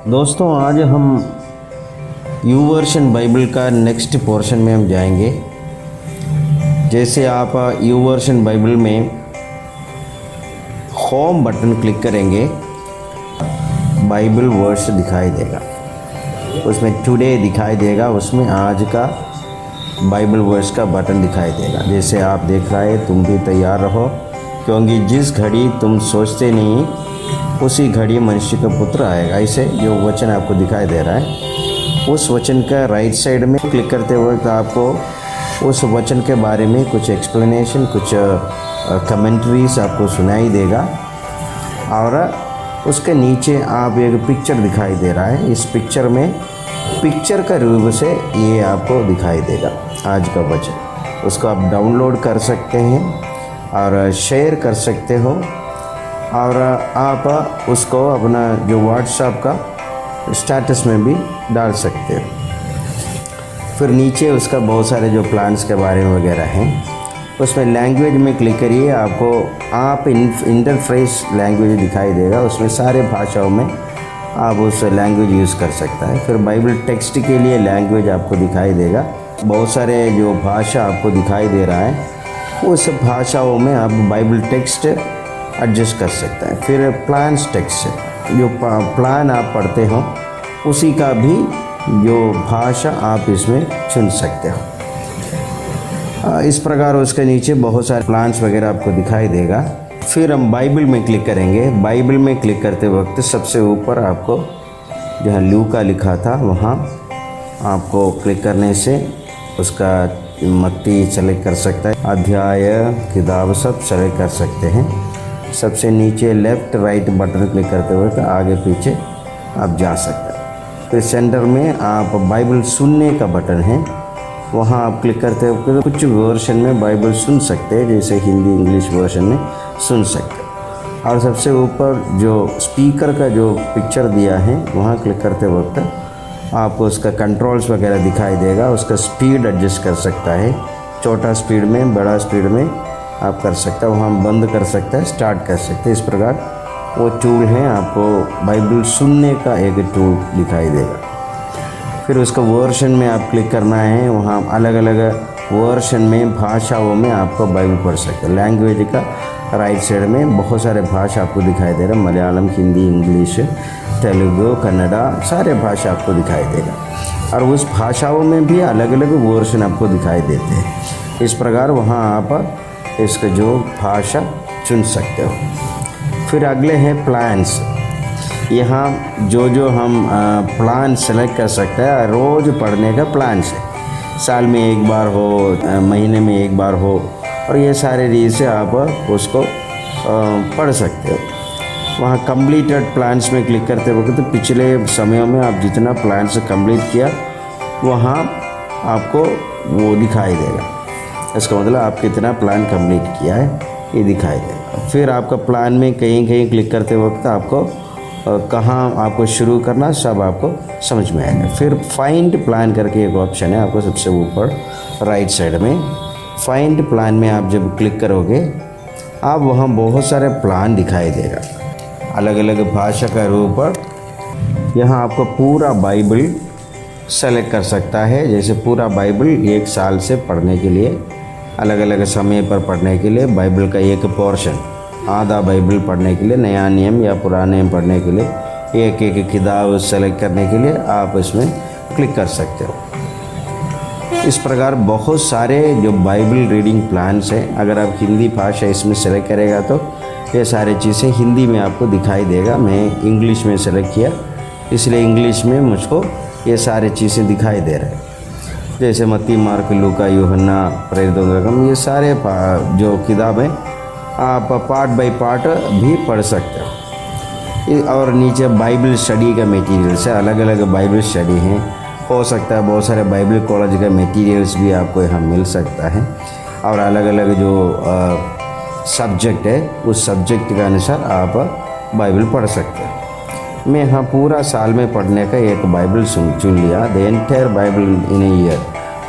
दोस्तों आज हम यू वर्शन बाइबल का नेक्स्ट पोर्शन में हम जाएंगे। जैसे आप यू वर्शन बाइबल में होम बटन क्लिक करेंगे, बाइबल वर्स दिखाई देगा, उसमें टुडे दिखाई देगा, उसमें आज का बाइबल वर्स का बटन दिखाई देगा। जैसे आप देख रहे हैं, तुम भी तैयार रहो, क्योंकि जिस घड़ी तुम सोचते नहीं उसी घड़ी मनुष्य का पुत्र आएगा। इसे जो वचन आपको दिखाई दे रहा है, उस वचन का राइट साइड में क्लिक करते वक्त आपको उस वचन के बारे में कुछ एक्सप्लेनेशन, कुछ कमेंट्रीज आपको सुनाई देगा। और उसके नीचे आप एक पिक्चर दिखाई दे रहा है, इस पिक्चर में पिक्चर का रूप से ये आपको दिखाई देगा आज का वचन। उसको आप डाउनलोड कर सकते हैं और शेयर कर सकते हो, और आप उसको अपना जो व्हाट्सएप का स्टेटस में भी डाल सकते हो। फिर नीचे उसका बहुत सारे जो प्लान्स के बारे में वगैरह हैं, उसमें लैंग्वेज में क्लिक करिए, आपको आप इंटरफेस लैंग्वेज दिखाई देगा, उसमें सारे भाषाओं में आप उस लैंग्वेज यूज़ कर सकता है। फिर बाइबल टेक्स्ट के लिए लैंग्वेज आपको दिखाई देगा, बहुत सारे जो भाषा आपको दिखाई दे रहा है, उस भाषाओं में आप बाइबल टेक्स्ट एडजस्ट कर सकते हैं। फिर प्लान्स टेक्स्ट, जो प्लान आप पढ़ते हो उसी का भी जो भाषा आप इसमें चुन सकते हो। इस प्रकार उसके नीचे बहुत सारे प्लान्स वगैरह आपको दिखाई देगा। फिर हम बाइबल में क्लिक करेंगे। बाइबल में क्लिक करते वक्त सबसे ऊपर आपको जहाँ लूका लिखा था वहाँ आपको क्लिक करने से उसका मत्ती सेलेक्ट कर सकता है, अध्याय, किताब सब सेलेक्ट कर सकते हैं। सबसे नीचे लेफ़्ट राइट बटन क्लिक करते हुए आगे पीछे आप जा सकते हैं। फिर सेंटर में आप बाइबल सुनने का बटन है, वहाँ आप क्लिक करते हुए कुछ वर्शन में बाइबल सुन सकते हैं, जैसे हिंदी इंग्लिश वर्शन में सुन सकते हैं। और सबसे ऊपर जो स्पीकर का जो पिक्चर दिया है वहाँ क्लिक करते वक्त आपको उसका कंट्रोल्स वगैरह दिखाई देगा, उसका स्पीड एडजस्ट कर सकता है, छोटा स्पीड में बड़ा स्पीड में आप कर सकते हैं, वहाँ बंद कर सकते हैं, स्टार्ट कर सकते हैं। इस प्रकार वो टूल है, आपको बाइबल सुनने का एक टूल दिखाई देगा। फिर उसका वर्शन में आप क्लिक करना है, वहाँ अलग अलग वर्शन में भाषाओं में आपको बाइबल पढ़ सकते हैं। लैंग्वेज का राइट साइड में बहुत सारे भाषा आपको दिखाई दे रहे हैं, मलयालम, हिंदी, इंग्लिश, तेलुगु, कन्नड़ा, सारे भाषा आपको दिखाई देगा। और उस भाषाओं में भी अलग अलग वर्शन आपको दिखाई देते हैं। इस प्रकार वहाँ आप इसका जो भाषा चुन सकते हो। फिर अगले हैं प्लान्स। यहाँ जो हम प्लान सेलेक्ट कर सकते हैं, रोज़ पढ़ने का प्लान्स है, साल में एक बार हो, महीने में एक बार हो, और ये सारे रीज़ से आप उसको पढ़ सकते हो। वहाँ कंप्लीटेड प्लान्स में क्लिक करते वक्त तो पिछले समयों में आप जितना प्लान्स कंप्लीट किया वहाँ आपको वो दिखाई देगा। इसका मतलब आप कितना प्लान कंप्लीट किया है ये दिखाई देगा। फिर आपका प्लान में कहीं कहीं क्लिक करते वक्त आपको कहाँ आपको शुरू करना सब आपको समझ में आएगा। फिर फाइंड प्लान करके एक ऑप्शन है आपको सबसे ऊपर राइट साइड में। फाइंड प्लान में आप जब क्लिक करोगे आप वहाँ बहुत सारे प्लान दिखाई देगा, अलग अलग भाषा का रूप। यहाँ आपको पूरा बाइबल सेलेक्ट कर सकता है, जैसे पूरा बाइबल एक साल से पढ़ने के लिए, अलग अलग समय पर पढ़ने के लिए बाइबल का एक पोर्शन, आधा बाइबल पढ़ने के लिए, नया नियम या पुराने नियम पढ़ने के लिए एक एक किताब सेलेक्ट करने के लिए आप इसमें क्लिक कर सकते हो। इस प्रकार बहुत सारे जो बाइबल रीडिंग प्लान्स हैं, अगर आप हिंदी भाषा इसमें सेलेक्ट करेगा तो ये सारी चीज़ें हिंदी में आपको दिखाई देगा। मैं इंग्लिश में सेलेक्ट किया इसलिए इंग्लिश में मुझको ये सारी चीज़ें दिखाई दे रहे हैं, जैसे मत्ती, मार्क, लूका, यूहन्ना, प्रेरितों का काम, ये सारे जो किताबें आप पार्ट बाय पार्ट भी पढ़ सकते हो। और नीचे बाइबल स्टडी का मटेरियल्स है, अलग अलग बाइबल स्टडी हैं, हो सकता है बहुत सारे बाइबल कॉलेज का मटेरियल्स भी आपको यहाँ मिल सकता है। और अलग अलग जो सब्जेक्ट है उस सब्जेक्ट के अनुसार आप बाइबल पढ़ सकते हैं। मैं यहाँ पूरा साल में पढ़ने का एक बाइबल चुन लिया, the entire Bible in a year,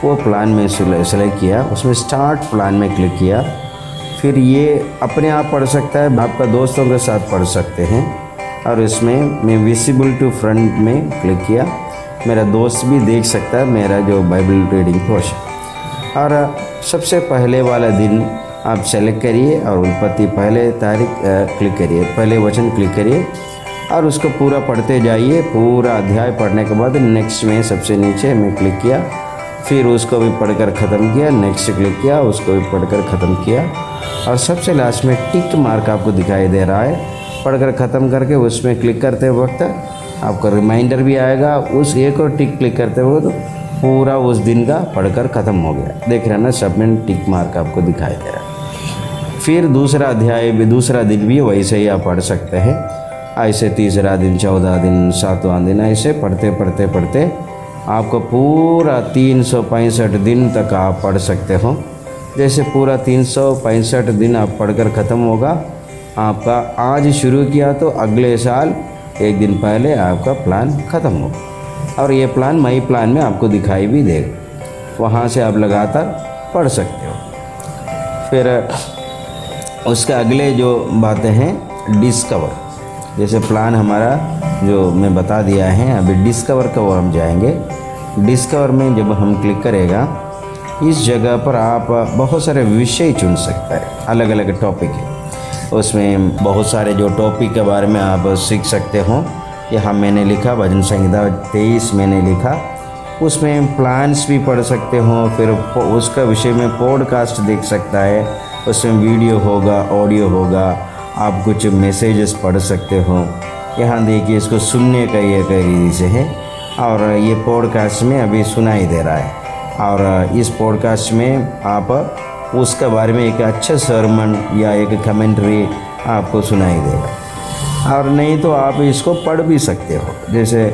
वो प्लान में सेलेक्ट किया, उसमें स्टार्ट प्लान में क्लिक किया। फिर ये अपने आप पढ़ सकता है, आपका दोस्तों के साथ पढ़ सकते हैं, और इसमें मैं विजिबल टू फ्रंट में क्लिक किया। मेरा दोस्त भी देख सकता है मेरा जो बाइबल रीडिंग पोर्शन। और सबसे पहले वाला दिन आप सेलेक्ट करिए और उत्पत्ति पहले तारीख क्लिक करिए, पहले वचन क्लिक करिए और उसको पूरा पढ़ते जाइए। पूरा अध्याय पढ़ने के बाद नेक्स्ट में सबसे नीचे मैं क्लिक किया, फिर उसको भी पढ़कर ख़त्म किया, नेक्स्ट क्लिक किया, उसको भी पढ़कर ख़त्म किया और सबसे लास्ट में टिक मार्क आपको दिखाई दे रहा है। पढ़कर ख़त्म करके उसमें क्लिक करते वक्त आपका रिमाइंडर भी आएगा। उस एक और टिक क्लिक करते हुए तो पूरा उस दिन का पढ़कर ख़त्म हो गया। देख रहे हैं ना, सब में टिक मार्क आपको दिखाई दे रहा है। फिर दूसरा अध्याय भी, दूसरा दिन भी वैसे ही आप पढ़ सकते हैं। ऐसे तीसरा दिन, 14 दिन, 7वां दिन, ऐसे पढ़ते पढ़ते पढ़ते आपको पूरा 365 दिन तक आप पढ़ सकते हो। जैसे पूरा 365 दिन आप पढ़कर ख़त्म होगा आपका। आज शुरू किया तो अगले साल एक दिन पहले आपका प्लान ख़त्म होगा और ये प्लान माई प्लान में आपको दिखाई भी देगा। वहाँ से आप लगातार पढ़ सकते हो। फिर उसके अगले जो बातें हैं डिस्कवर, जैसे प्लान हमारा जो मैं बता दिया है, अभी डिस्कवर का वो हम जाएंगे। डिस्कवर में जब हम क्लिक करेगा इस जगह पर आप बहुत सारे विषय चुन सकते हैं, अलग अलग टॉपिक है उसमें। बहुत सारे जो टॉपिक के बारे में आप सीख सकते हो। यहाँ मैंने लिखा भजन संहिता 23 मैंने लिखा, उसमें प्लान्स भी पढ़ सकते हो। फिर उसका विषय में पॉडकास्ट देख सकता है, उसमें वीडियो होगा, ऑडियो होगा, आप कुछ मैसेजेस पढ़ सकते हो। यहाँ देखिए इसको सुनने का ये तरीके है और ये पॉडकास्ट में अभी सुनाई दे रहा है। और इस पॉडकास्ट में आप उसके बारे में एक अच्छा सरमन या एक कमेंट्री आपको सुनाई देगा। और नहीं तो आप इसको पढ़ भी सकते हो, जैसे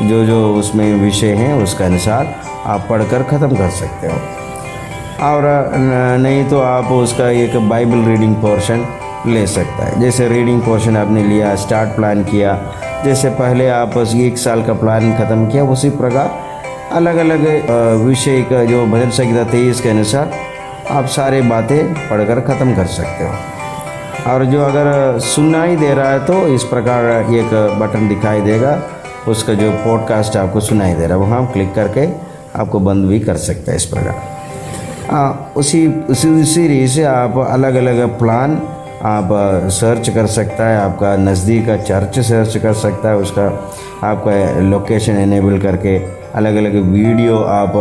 जो जो उसमें विषय हैं उसके अनुसार आप पढ़कर ख़त्म कर सकते हो। और नहीं तो आप उसका एक बाइबल रीडिंग पोर्शन ले सकता है। जैसे रीडिंग पोर्शन आपने लिया, स्टार्ट प्लान किया, जैसे पहले आप 1 साल का प्लान ख़त्म किया, उसी प्रकार अलग अलग विषय का जो भजन संहिता 23 के अनुसार आप सारे बातें पढ़कर ख़त्म कर सकते हो। और जो अगर सुनना ही दे रहा है तो इस प्रकार एक बटन दिखाई देगा, उसका जो पॉडकास्ट आपको सुनाई दे रहा है वहाँ क्लिक करके आपको बंद भी कर सकते हैं। इस प्रकार उसी रीति से आप अलग अलग प्लान आप सर्च कर सकता है। आपका नज़दीक का चर्च सर्च कर सकता है, उसका आपका लोकेशन इनेबल करके अलग अलग वीडियो आप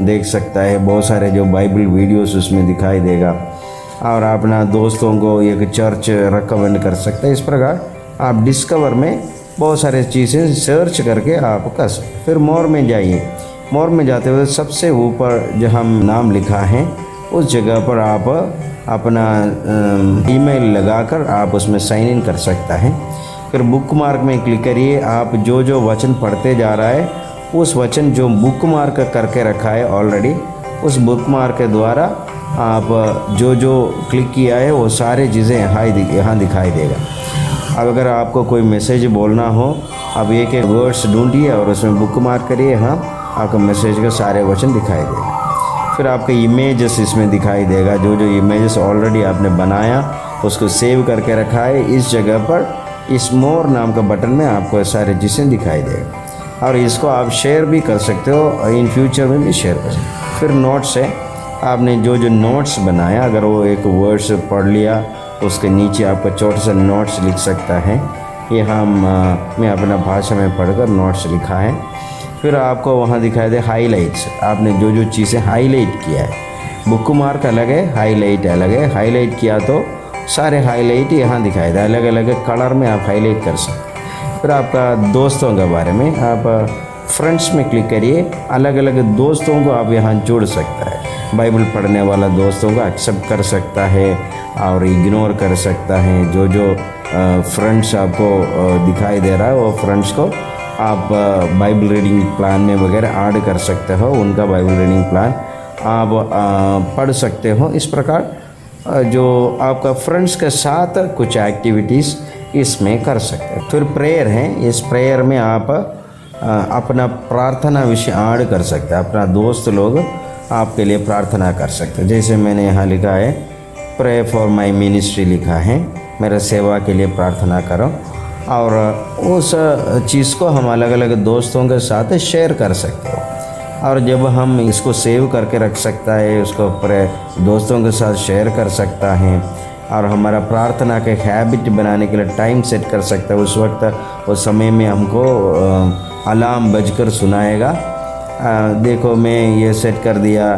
देख सकता है। बहुत सारे जो बाइबल वीडियोस उसमें दिखाई देगा और अपना दोस्तों को एक चर्च रिकमेंड कर सकते हैं। इस प्रकार आप डिस्कवर में बहुत सारे चीज़ें सर्च करके आप कर सकते। फिर मोर में जाइए। मोर में जाते हुए सबसे ऊपर जहाँ नाम लिखा है उस जगह पर आप अपना ईमेल लगाकर आप उसमें साइन इन कर सकता है। फिर बुक मार्क में क्लिक करिए। आप जो जो वचन पढ़ते जा रहा है उस वचन जो बुक मार्क करके रखा है ऑलरेडी, उस बुक मार्क के द्वारा आप जो जो क्लिक किया है वो सारे चीज़ें यहाँ दिखाई देगा। अब अगर आपको कोई मैसेज बोलना हो, अब एक एक वर्ड्स ढूंढिए और उसमें बुक मार्क करिए, यहाँ आपका मैसेज के सारे वचन दिखाई देगा। फिर आपके इमेजेस इसमें दिखाई देगा, जो जो इमेजेस ऑलरेडी आपने बनाया उसको सेव करके रखा है। इस जगह पर इस मोर नाम का बटन में आपको सारे चीज़ें दिखाई देगा और इसको आप शेयर भी कर सकते हो, इन फ्यूचर में भी शेयर कर सकते हो। फिर नोट्स है, आपने जो जो नोट्स बनाया, अगर वो एक वर्ड्स पढ़ लिया उसके नीचे आपका छोटा सा नोट्स लिख सकता है। यहाँ मैं अपना भाषा में पढ़कर नोट्स लिखा है। फिर आपको वहाँ दिखाई दे हाईलाइट्स, आपने जो जो चीज़ें हाईलाइट किया है। बुक मार्क अलग है, हाईलाइट अलग है। हाईलाइट किया तो सारे हाईलाइट यहाँ दिखाई दे, अलग अलग कलर में आप हाईलाइट कर सकते। फिर आपका दोस्तों के बारे में आप फ्रेंड्स में क्लिक करिए, अलग अलग दोस्तों को आप यहाँ जोड़ सकता है। बाइबल पढ़ने वाला दोस्तों को एक्सेप्ट कर सकता है और इग्नोर कर सकता है। जो जो फ्रेंड्स आपको दिखाई दे रहा है वो फ्रेंड्स को आप बाइबल रीडिंग प्लान में वगैरह ऐड कर सकते हो, उनका बाइबल रीडिंग प्लान आप पढ़ सकते हो। इस प्रकार जो आपका फ्रेंड्स के साथ कुछ एक्टिविटीज़ इसमें कर सकते हैं। फिर प्रेयर है, इस प्रेयर में आप अपना प्रार्थना विषय ऐड कर सकते हैं। अपना दोस्त लोग आपके लिए प्रार्थना कर सकते हैं। जैसे मैंने यहाँ लिखा है प्रे फॉर माय मिनिस्ट्री लिखा है, मेरा सेवा के लिए प्रार्थना करो। और उस चीज़ को हम अलग अलग दोस्तों के साथ शेयर कर सकते हो। और जब हम इसको सेव करके रख सकता है, उसको अपने दोस्तों के साथ शेयर कर सकता है और हमारा प्रार्थना के हैबिट बनाने के लिए टाइम सेट कर सकता है। उस वक्त उस समय में हमको अलार्म बजकर सुनाएगा। देखो मैं ये सेट कर दिया,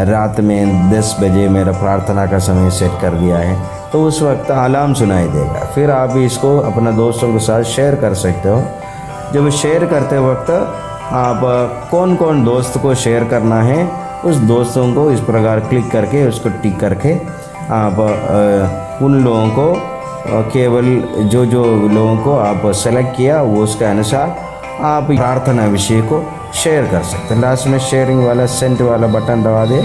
रात में 10 बजे मेरा प्रार्थना का समय सेट कर दिया है, तो उस वक्त अलार्म सुनाई देगा। फिर आप इसको अपने दोस्तों के साथ शेयर कर सकते हो। जब शेयर करते वक्त आप कौन कौन दोस्त को शेयर करना है, उस दोस्तों को इस प्रकार क्लिक करके उसको टिक करके आप उन लोगों को केवल जो लोगों को आप सेलेक्ट किया वो उसके अनुसार आप प्रार्थना विषय को शेयर कर सकते हैं। लास्ट में शेयरिंग वाला सेंड वाला बटन दबा दे,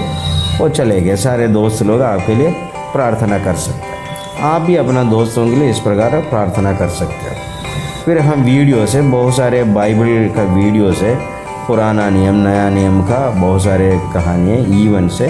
वो चले गए, सारे दोस्त लोग आपके लिए प्रार्थना कर सकते हैं। आप भी अपना दोस्तों के लिए इस प्रकार प्रार्थना कर सकते हो। फिर हम वीडियो से बहुत सारे बाइबल का वीडियो से पुराना नियम नया नियम का बहुत सारे कहानियाँ इवन से